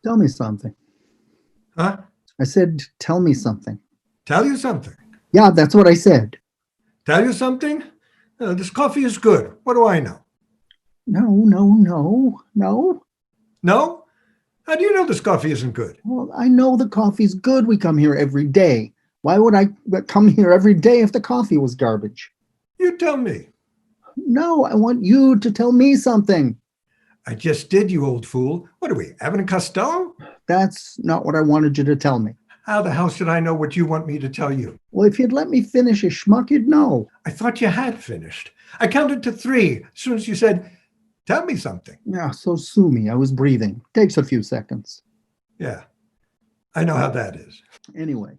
Tell me something. Huh? I said, tell me something. Tell you something. Yeah, that's what I said. Tell you something? This coffee is good. What do I know? No, no, no, no. No? How do you know this coffee isn't good? Well, I know the coffee's good. We come here every day. Why would I come here every day if the coffee was garbage? You tell me. No, I want you to tell me something. I just did, you old fool. What are we, Abbott and Costello? That's not what I wanted you to tell me. How the hell should I know what you want me to tell you? Well, if you'd let me finish, you schmuck, you'd know. I thought you had finished. I counted to 3 as soon as you said, tell me something. Yeah, so sue me. I was breathing. Takes a few seconds. Yeah, I know how that is. Anyway,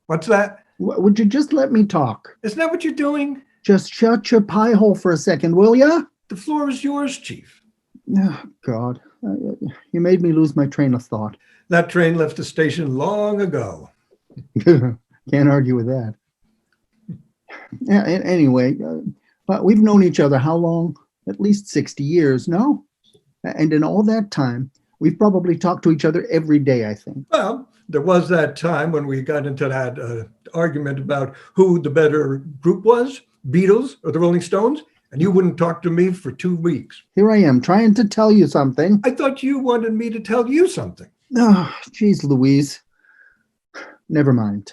What's that? would you just let me talk? Isn't that what you're doing? Just shut your pie hole for a second, will ya? The floor is yours, Chief. Oh, God. You made me lose my train of thought. That train left the station long ago. Can't argue with that. Yeah, anyway, we've known each other how long? At least 60 years, no? And in all that time, we've probably talked to each other every day, I think. Well, there was that time when we got into that argument about who the better group was, Beatles or the Rolling Stones, and you wouldn't talk to me for 2 weeks. Here I am, trying to tell you something. I thought you wanted me to tell you something. Oh, geez, Louise. Never mind.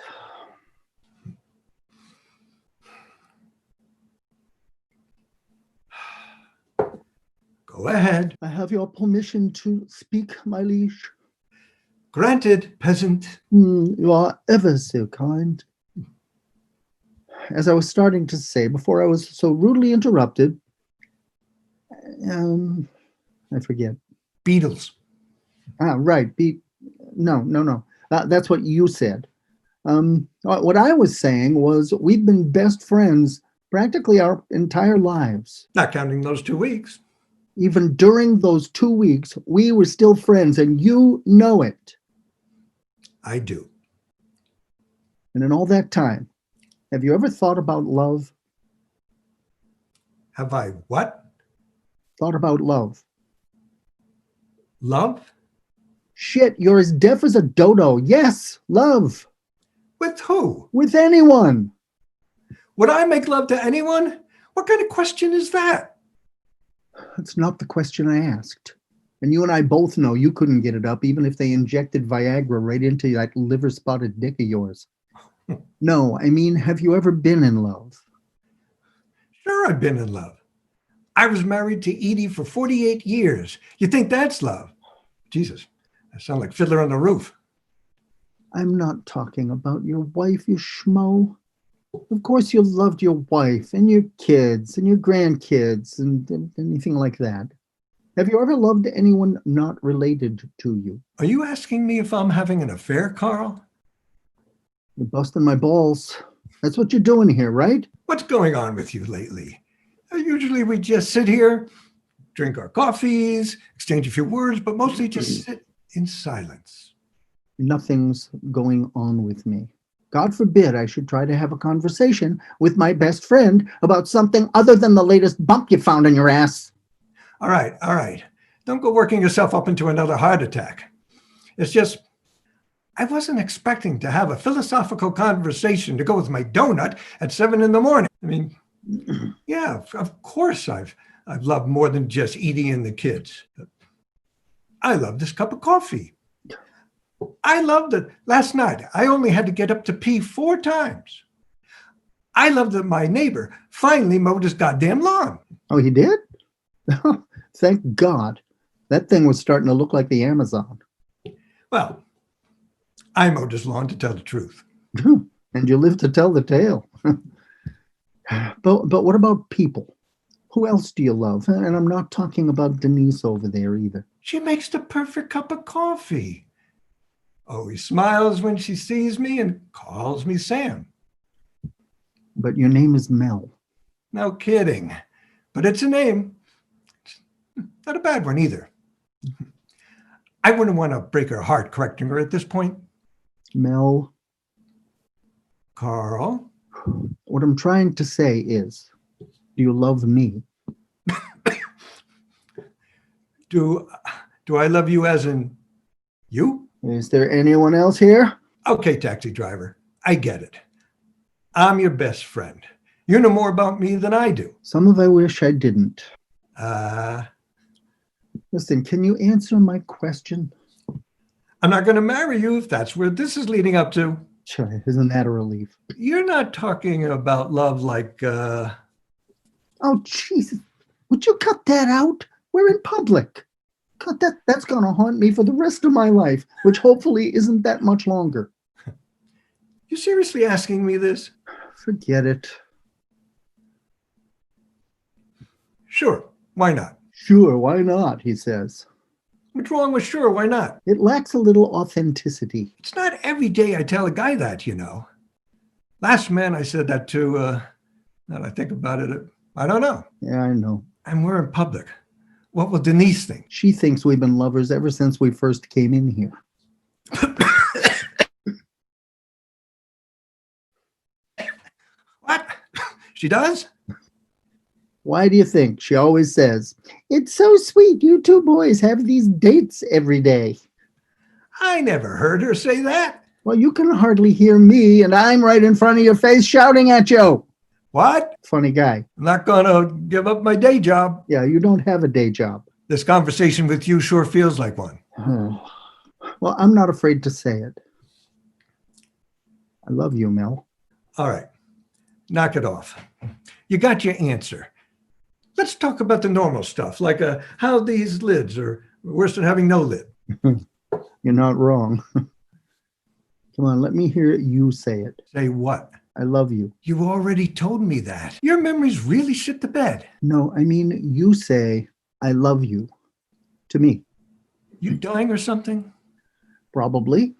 Go ahead. I have your permission to speak, my liege. Granted, peasant. You are ever so kind. As I was starting to say before I was so rudely interrupted, I forget. Beatles. Right. No. That's what you said. What I was saying was we've been best friends practically our entire lives. Not counting those 2 weeks. Even during those 2 weeks, we were still friends, and you know it. I do. And in all that time, have you ever thought about love? Have I what? Thought about love? Love? Shit, you're as deaf as a dodo. Yes, love. With who? With anyone. Would I make love to anyone? What kind of question is that? That's not the question I asked. And you and I both know you couldn't get it up even if they injected Viagra right into that liver-spotted dick of yours. No, I mean, have you ever been in love? Sure, I've been in love. I was married to Edie for 48 years. You think that's love? Jesus, I sound like Fiddler on the Roof. I'm not talking about your wife, you schmo. Of course you loved your wife and your kids and your grandkids and anything like that. Have you ever loved anyone not related to you? Are you asking me if I'm having an affair, Carl? You're busting my balls. That's what you're doing here, right? What's going on with you lately? Usually we just sit here, drink our coffees, exchange a few words, but mostly just sit in silence. Nothing's going on with me. God forbid I should try to have a conversation with my best friend about something other than the latest bump you found in your ass. All right. Don't go working yourself up into another heart attack. It's just, I wasn't expecting to have a philosophical conversation to go with my donut at 7 in the morning. I mean, yeah, of course I've loved more than just Edie and the kids. I love this cup of coffee. I love that last night I only had to get up to pee 4 times. I love that my neighbor finally mowed his goddamn lawn. Oh, he did? Thank God. That thing was starting to look like the Amazon. Well, I mowed his lawn to tell the truth. And you live to tell the tale. But what about people? Who else do you love? And I'm not talking about Denise over there either. She makes the perfect cup of coffee. Always smiles when she sees me and calls me Sam. But your name is Mel. No kidding. But it's a name. Not a bad one either. I wouldn't want to break her heart correcting her at this point. Mel. Carl? What I'm trying to say is, do you love me? Do I love you as in You? Is there anyone else here? Okay, taxi driver. I get it. I'm your best friend. You know more about me than I do. Some of I wish I didn't. Uh, Listen, can you answer my question? I'm not going to marry you if that's where this is leading up to. Sure, isn't that a relief? You're not talking about love like, Oh, Jesus. Would you cut that out? We're in public. Cut that. That's going to haunt me for the rest of my life, which hopefully isn't that much longer. You seriously asking me this? Forget it. Sure, why not? Sure, why not? He says. What's wrong with sure, why not? It lacks a little authenticity. It's not every day I tell a guy that, you know. Last man I said that to, now that I think about it, I don't know. Yeah, I know. And we're in public. What will Denise think? She thinks we've been lovers ever since we first came in here. What? She does? Why do you think? She always says, "It's so sweet you two boys have these dates every day." I never heard her say that. Well, you can hardly hear me, and I'm right in front of your face shouting at you. What? Funny guy. I'm not going to give up my day job. Yeah, you don't have a day job. This conversation with you sure feels like one. Oh. Well, I'm not afraid to say it. I love you, Mel. All right, knock it off. You got your answer. Let's talk about the normal stuff, like how these lids are worse than having no lid. You're not wrong. Come on, let me hear you say it. Say what? I love you. You already told me that. Your memories really shit the bed. No, I mean, you say, I love you. To me. You dying or something? Probably.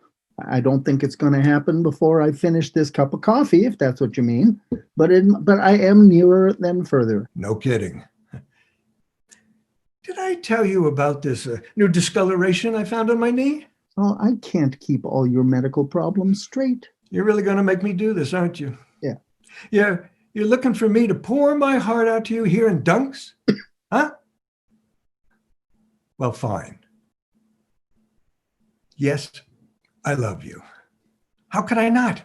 I don't think it's going to happen before I finish this cup of coffee, if that's what you mean. But I am nearer than further. No kidding. Did I tell you about this new discoloration I found on my knee? Oh, I can't keep all your medical problems straight. You're really going to make me do this, aren't you? Yeah. You're looking for me to pour my heart out to you here in Dunks? Huh? Well, fine. Yes, I love you. How could I not?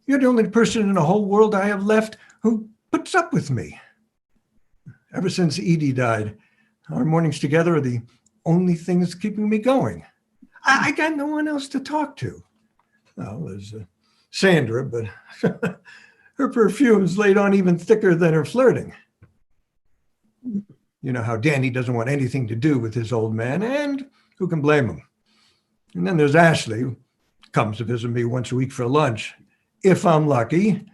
You're the only person in the whole world I have left who puts up with me. Ever since Edie died, our mornings together are the only things keeping me going. I got no one else to talk to. Well, there's Sandra, but her perfume's laid on even thicker than her flirting. You know how Danny doesn't want anything to do with his old man, and who can blame him? And then there's Ashley, who comes to visit me once a week for lunch, if I'm lucky,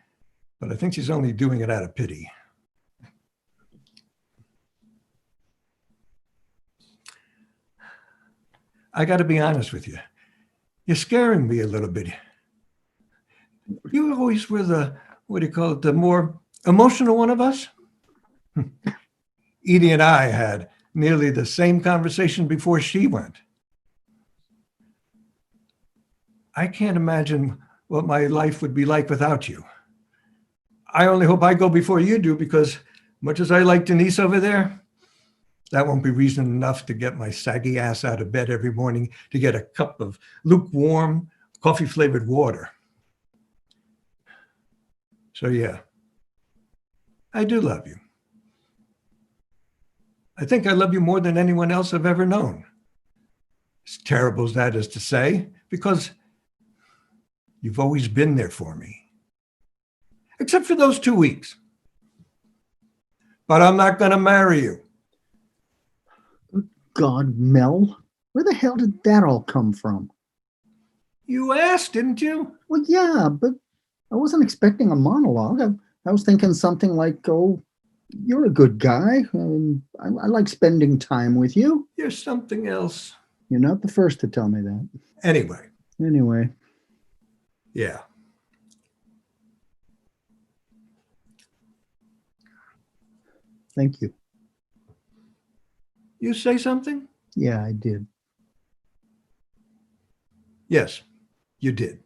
but I think she's only doing it out of pity. I got to be honest with you. You're scaring me a little bit. You always were the more emotional one of us? Edie and I had nearly the same conversation before she went. I can't imagine what my life would be like without you. I only hope I go before you do, because much as I like Denise over there, that won't be reason enough to get my saggy ass out of bed every morning to get a cup of lukewarm, coffee-flavored water. So yeah, I do love you. I think I love you more than anyone else I've ever known. As terrible as that is to say, because you've always been there for me. Except for those 2 weeks. But I'm not going to marry you. God, Mel, where the hell did that all come from? You asked, didn't you? Well, yeah, but I wasn't expecting a monologue. I was thinking something like, oh, you're a good guy, and I like spending time with you. You're something else. You're not the first to tell me that. Anyway. Yeah. Thank you. You say something? Yeah, I did. Yes, you did.